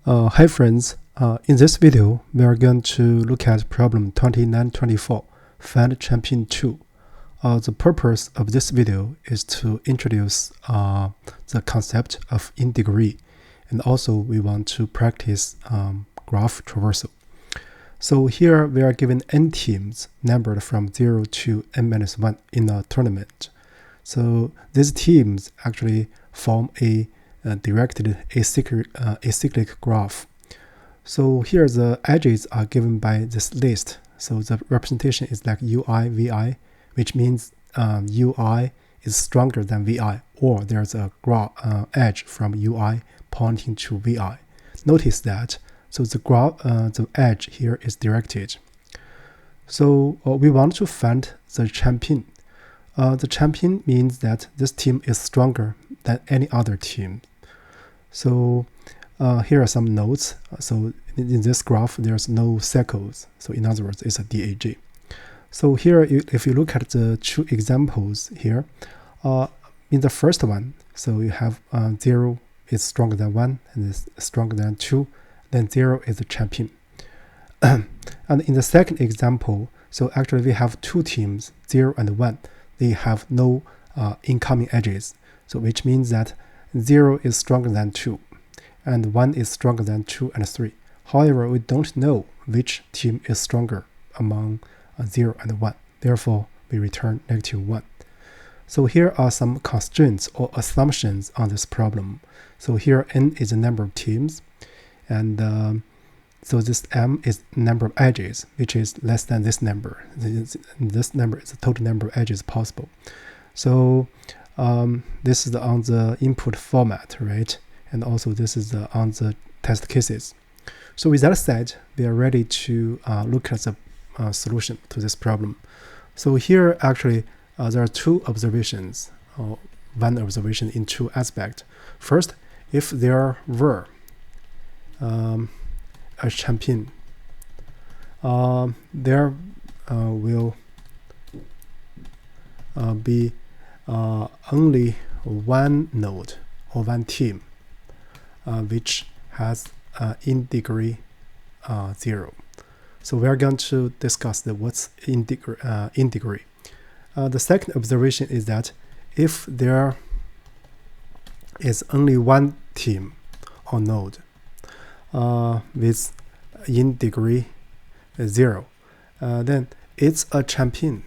Hi friends, in this video we are going to look at problem 2924, find champion 2. The purpose of this video is to introduce the concept of indegree, and also we want to practice graph traversal. So here we are given n teams numbered from 0 to n-1 in a tournament. So these teams actually form a directed acyclic graph. So here the edges are given by this list. So the representation is like ui, vi, which means ui is stronger than vi, or there's a edge from ui pointing to vi. Notice that. So the edge here is directed. So we want to find the champion. The champion means that this team is stronger than any other team. So here are some notes. So in this graph, there's no circles. So in other words, it's a DAG. So here, if you look at the two examples here, in the first one, so you have 0 is stronger than 1 and is stronger than 2, then 0 is the champion. And in the second example, so actually we have two teams, 0 and 1. They have no incoming edges. So which means that 0 is stronger than 2 and 1 is stronger than 2 and 3. However, we don't know which team is stronger among 0 and 1. Therefore, we return -1. So here are some constraints or assumptions on this problem. So here n is the number of teams, and so this m is number of edges, which is less than this number. This number is the total number of edges possible. So this is on the input format, right? And also this is on the test cases. So with that said, we are ready to look at the solution to this problem. So here actually there are two observations, or one observation in two aspects. First, if there were a champion, there will be only one node or one team which has indegree 0. So we are going to discuss what's indegree. The second observation is that if there is only one team or node with indegree 0, then it's a champion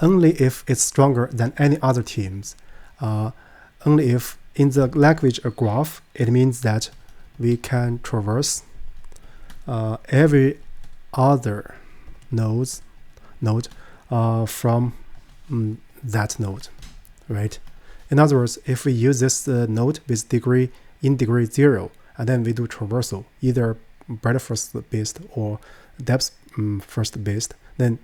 only if it's stronger than any other teams. Only if in the language of graph, it means that we can traverse every other node from that node, right? In other words, if we use this node with indegree 0, and then we do traversal, either breadth first based or depth first based, then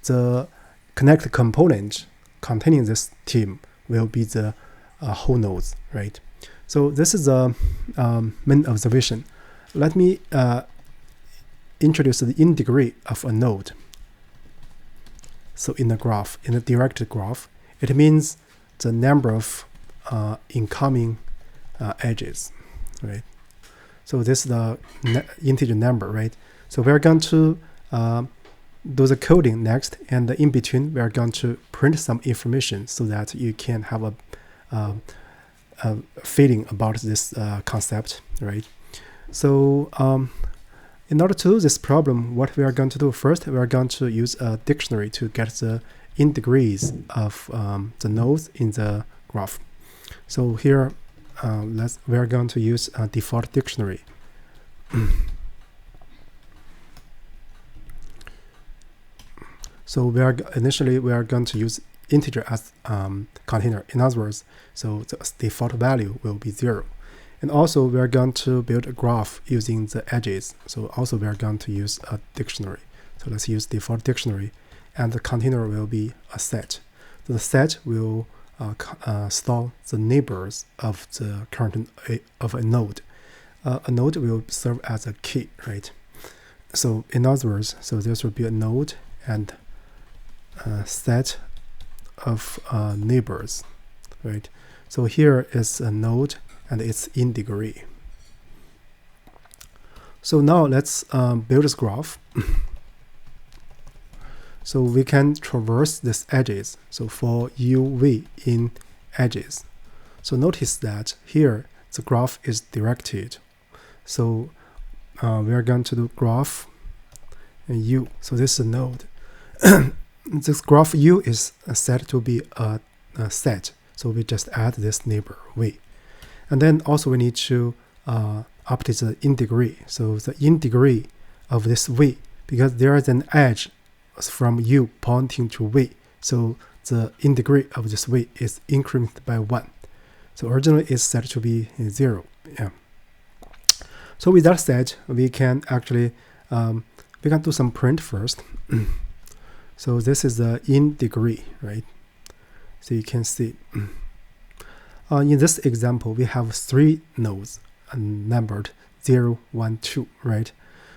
the connected component containing this team will be the whole nodes, right? So this is the main observation. Let me introduce the indegree of a node. So in the graph, in the directed graph, it means the number of incoming edges, right? So this is the integer number, right? So we're going to do the coding next, and in between we are going to print some information so that you can have a feeling about this concept, right? So in order to do this problem, what we are going to do first, we are going to use a dictionary to get the indegrees of the nodes in the graph. So here we are going to use a default dictionary. So initially we are going to use integer as container. In other words, so the default value will be 0. And also we are going to build a graph using the edges. So also we are going to use a dictionary. So let's use default dictionary, and the container will be a set. So the set will store the neighbors of the current of a node. A node will serve as a key, right? So in other words, so this will be a node and a set of neighbors, right? So here is a node and it's indegree. So now let's build this graph. So we can traverse these edges. So for UV in edges. So notice that here the graph is directed. So we are going to do graph and U. So this is a node. This graph U is set to be a set. So we just add this neighbor V. And then also we need to update the indegree. So the indegree of this V, because there is an edge from U pointing to V. So the indegree of this V is incremented by 1. So originally it's set to be 0. Yeah. So with that said, we can actually we can do some print first. So this is the indegree, right? So you can see in this example we have 3 nodes numbered 0, 1, 2, right?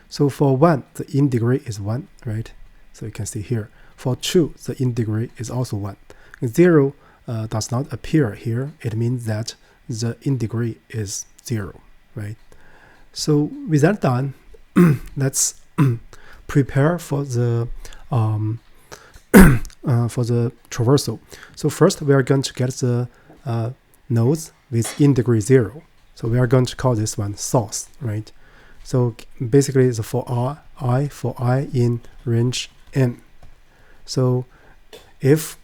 So for 1 the indegree is 1, right? So you can see here. For 2 the indegree is also 1. 0 does not appear here. It means that the indegree is 0, right? So with that done, let's prepare for the traversal. So first we are going to get the nodes with indegree 0. So we are going to call this one source, right? So basically it's for I in range n. So if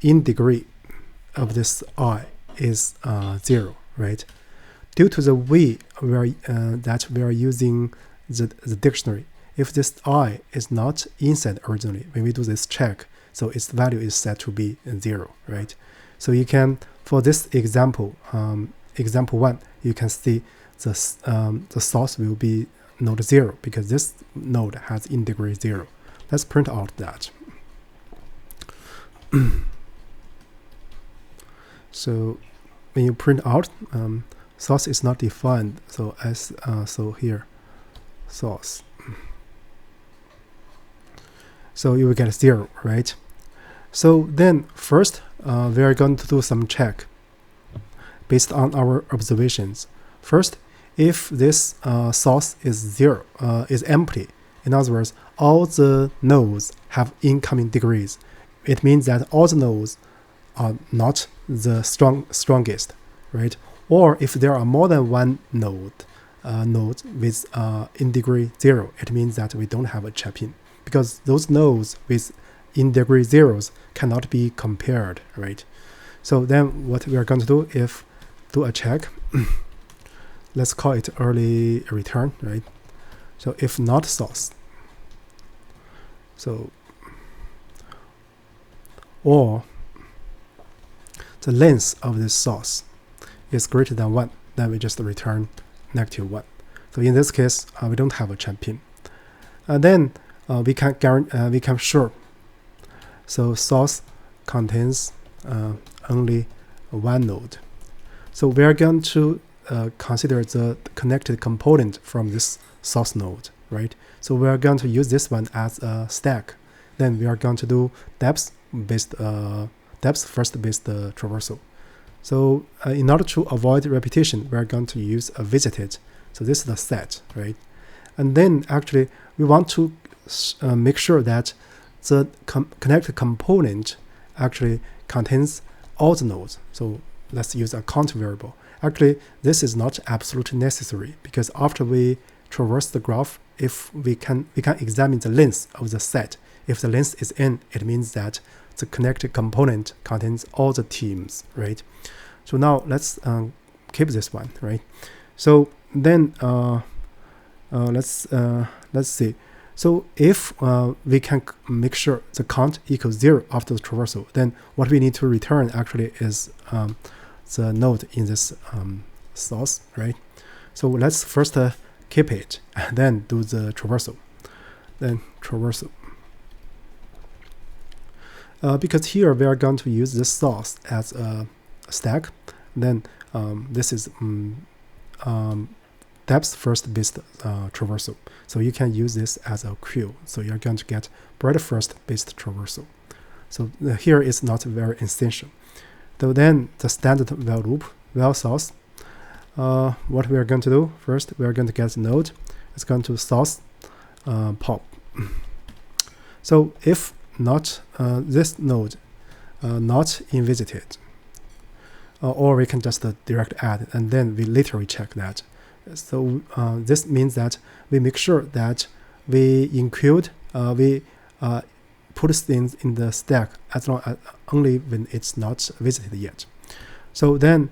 indegree of this I is 0, right? Due to the way that we are using the dictionary, if this I is not inside originally, when we do this check, so its value is set to be 0, right? So you can, for this example, example 1, you can see the source will be node 0 because this node has indegree 0. Let's print out that. So when you print out, source is not defined. So as so here, source. So you will get 0, right? So then first we are going to do some check based on our observations. First, if this source is 0, is empty, in other words, all the nodes have incoming degrees. It means that all the nodes are not the strongest, right? Or if there are more than one node with indegree 0, it means that we don't have a check-in, because those nodes with indegree zeros cannot be compared, right? So then what we are going to do is do a check. Let's call it early return, right? So if not source, so or the length of this source is greater than 1, then we just return -1. So in this case, we don't have a champion. Then we can sure. So source contains only one node. So we are going to consider the connected component from this source node, right? So we are going to use this one as a stack. Then we are going to do depth first based traversal. So in order to avoid repetition, we are going to use a visited. So this is the set, right? And then actually we want to make sure that the connected component actually contains all the nodes. So let's use a count variable. Actually, this is not absolutely necessary, because after we traverse the graph, if we can examine the length of the set. If the length is n, it means that the connected component contains all the teams, right? So now let's keep this one, right? So then let's see. So if we can make sure the count equals 0 after the traversal, then what we need to return actually is the node in this source, right? So let's first keep it and then do the traversal. Then traversal. Because here we are going to use this source as a stack, then this is depth first based traversal. So you can use this as a queue. So you're going to get breadth first based traversal. So here is not very essential. So then the standard while loop, while source, what we are going to do first, we are going to get the node, it's going to source pop. So if not this node not invisited, or we can just direct add, and then we literally check that. So this means that we make sure that we include, we put things in the stack as long as only when it's not visited yet. So then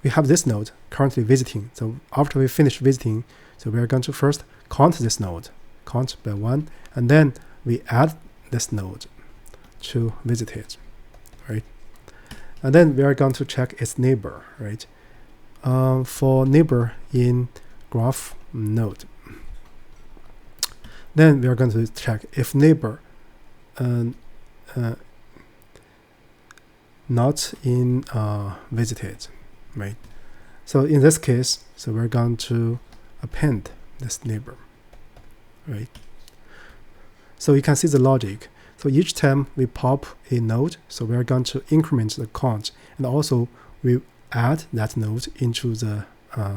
we have this node currently visiting. So after we finish visiting, so we are going to first count this node, count by 1, and then we add this node to visit it, right? And then we are going to check its neighbor, right? For neighbor in graph node. Then we are going to check if neighbor not in visited, right? So in this case, so we're going to append this neighbor, right? So you can see the logic. So each time we pop a node, so we're going to increment the count, and also we add that node into the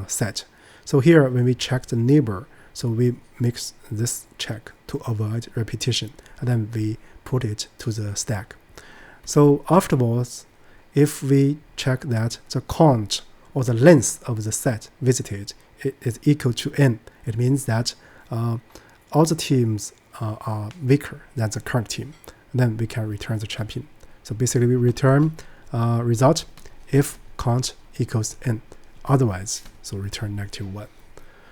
set. So here, when we check the neighbor, so we make this check to avoid repetition, and then we put it to the stack. So afterwards, if we check that the count or the length of the set visited is equal to n, it means that all the teams are weaker than the current team. And then we can return the champion. So basically, we return result if count equals n. Otherwise, so return -1.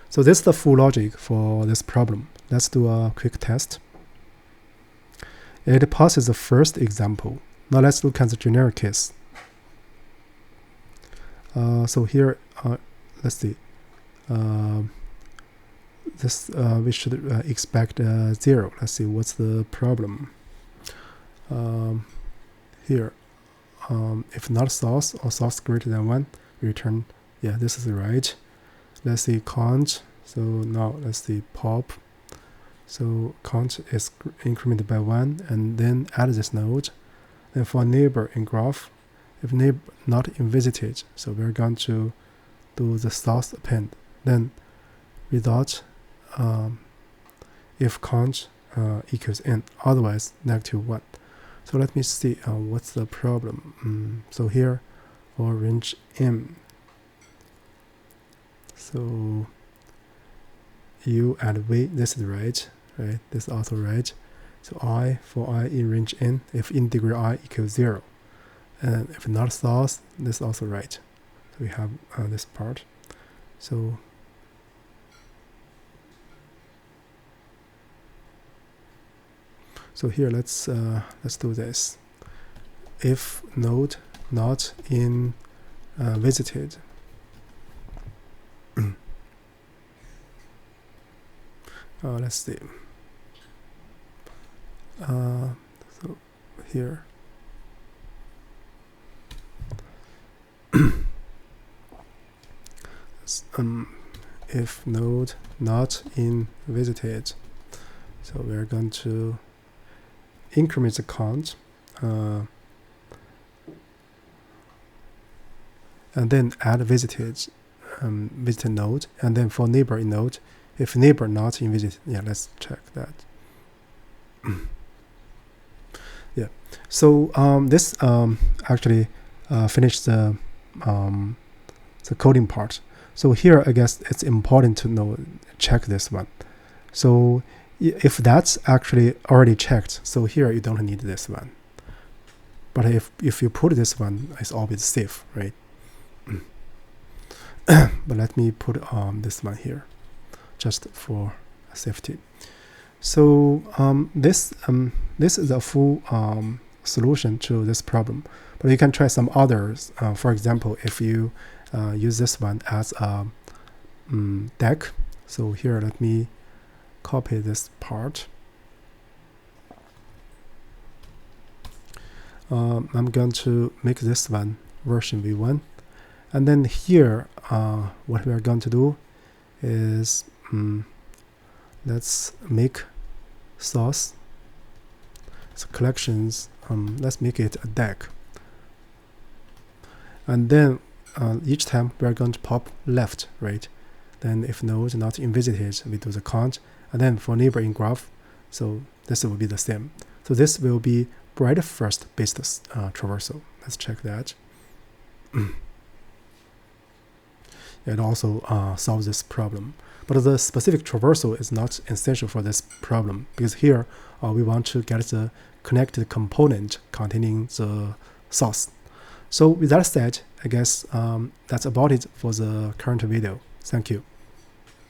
So this is the full logic for this problem. Let's do a quick test. It passes the first example. Now let's look at the generic case. So here, let's see. This we should expect 0. Let's see what's the problem. Here, if not source or source greater than 1, return. Yeah, this is right. Let's see count. So now let's see pop. So count is incremented by 1, and then add this node. Then for neighbor in graph, if neighbor not invisited, so we're going to do the source append. Then result if count equals n, otherwise -1. So let me see what's the problem. So here for range m, so u and v, this is right? This is also right. So I, for I in range n, if indegree I equals 0, and if not source, this is also right. So we have this part. So here let's do this. If node not in visited, let's see. So here, if node not in visited, so we're going to increment the count, and then add visited node, and then for neighbor in node, if neighbor not in visited, yeah, let's check that. Yeah, so this actually finished the coding part. So here, I guess it's important to check this one. So if that's actually already checked, so here you don't need this one. But if you put this one, it's always safe, right? But let me put this one here, just for safety. So this is a full solution to this problem. But you can try some others. For example, if you use this one as a deck. So here, let me copy this part. I'm going to make this one version v1, and then here what we are going to do is let's make source, so collections, let's make it a deck, and then each time we are going to pop left, right? Then if node not invisited, we do the count. And then for neighbor in graph, so this will be the same. So this will be breadth first based traversal. Let's check that. It also solves this problem. But the specific traversal is not essential for this problem, because here we want to get the connected component containing the source. So with that said, I guess that's about it for the current video. Thank you.